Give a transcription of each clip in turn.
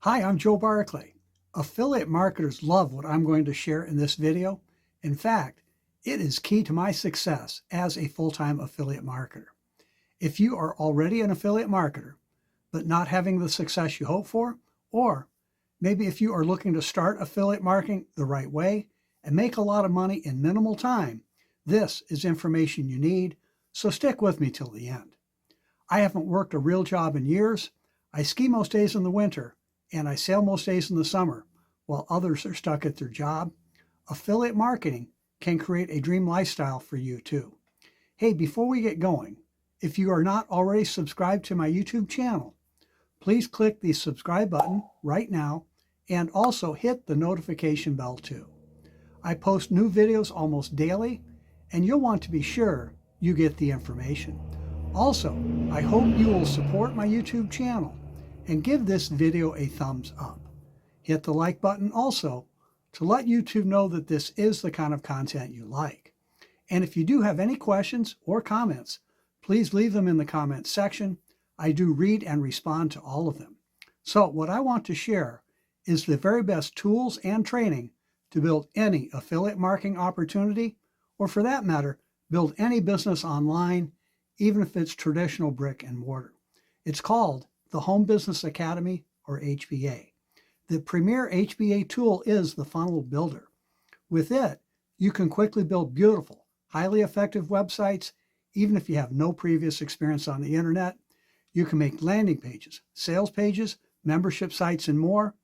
Hi, I'm Joe Barclay. Affiliate marketers love what I'm going to share in this video. In fact, it is key to my success as a full-time affiliate marketer. If you are already an affiliate marketer, but not having the success you hope for, or maybe if you are looking to start affiliate marketing the right way and make a lot of money in minimal time, this is information you need, so stick with me till the end. I haven't worked a real job in years. I ski most days in the winter, and I sail most days in the summer, while others are stuck at their job. Affiliate marketing can create a dream lifestyle for you too. Hey, before we get going, if you are not already subscribed to my YouTube channel, please click the subscribe button right now and also hit the notification bell too. I post new videos almost daily, and you'll want to be sure you get the information. Also, I hope you will support my YouTube channel and give this video a thumbs up. Hit the like button also to let YouTube know that this is the kind of content you like. And if you do have any questions or comments, please leave them in the comments section. I do read and respond to all of them. So what I want to share is the very best tools and training to build any affiliate marketing opportunity, or for that matter, build any business online, even if it's traditional brick and mortar. It's called the Home Business Academy, or HBA. The premier HBA tool is the Funnel Builder. With it, you can quickly build beautiful, highly effective websites, even if you have no previous experience on the internet. You can make landing pages, sales pages, membership sites, and more.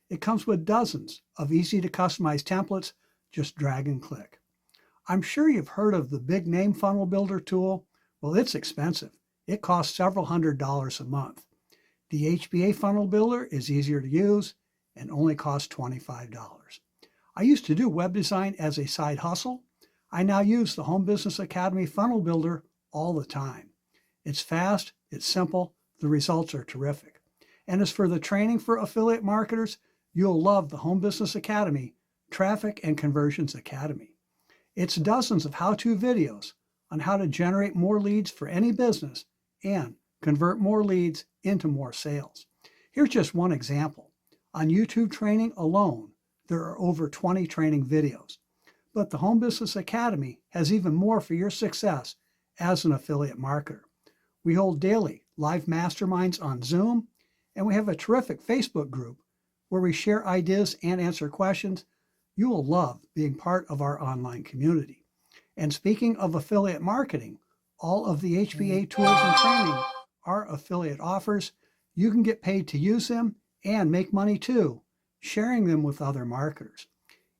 It comes with dozens of easy to customize templates. Just drag and click. I'm sure you've heard of the big name Funnel Builder tool. Well, it's expensive. It costs several $100s a month. The HBA Funnel Builder is easier to use and only costs $25. I used to do web design as a side hustle. I now use the Home Business Academy Funnel Builder all the time. It's fast, it's simple, the results are terrific. And as for the training for affiliate marketers, you'll love the Home Business Academy Traffic and Conversions Academy. It's dozens of how-to videos on how to generate more leads for any business and convert more leads into more sales. Here's just one example. On YouTube training alone, there are over 20 training videos. But the Home Business Academy has even more for your success as an affiliate marketer. We hold daily live masterminds on Zoom, and we have a terrific Facebook group where we share ideas and answer questions. You will love being part of our online community. And speaking of affiliate marketing, all of the HBA tools and training are affiliate offers. You can get paid to use them and make money too, sharing them with other marketers.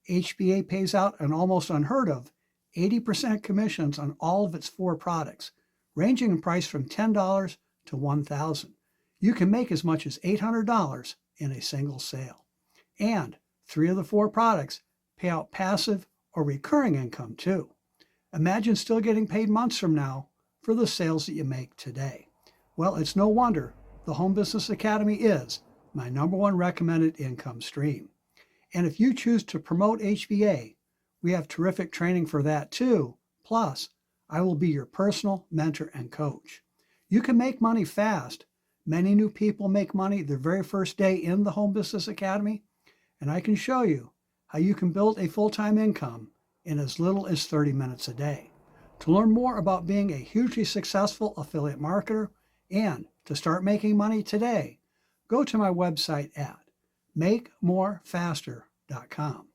HBA pays out an almost unheard of 80% commissions on all of its 4 products, ranging in price from $10 to $1,000. You can make as much as $800 in a single sale. And 3 of the 4 products pay out passive or recurring income too. Imagine still getting paid months from now for the sales that you make today. Well, it's no wonder the Home Business Academy is my #1 recommended income stream. And if you choose to promote HBA, we have terrific training for that too. Plus, I will be your personal mentor and coach. You can make money fast. Many new people make money their very first day in the Home Business Academy, and I can show you how you can build a full-time income in as little as 30 minutes a day. To learn more about being a hugely successful affiliate marketer and to start making money today, go to my website at makemorefaster.com.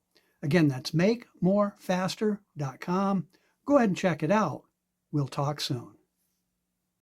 Again, that's makemorefaster.com. Go ahead and check it out. We'll talk soon.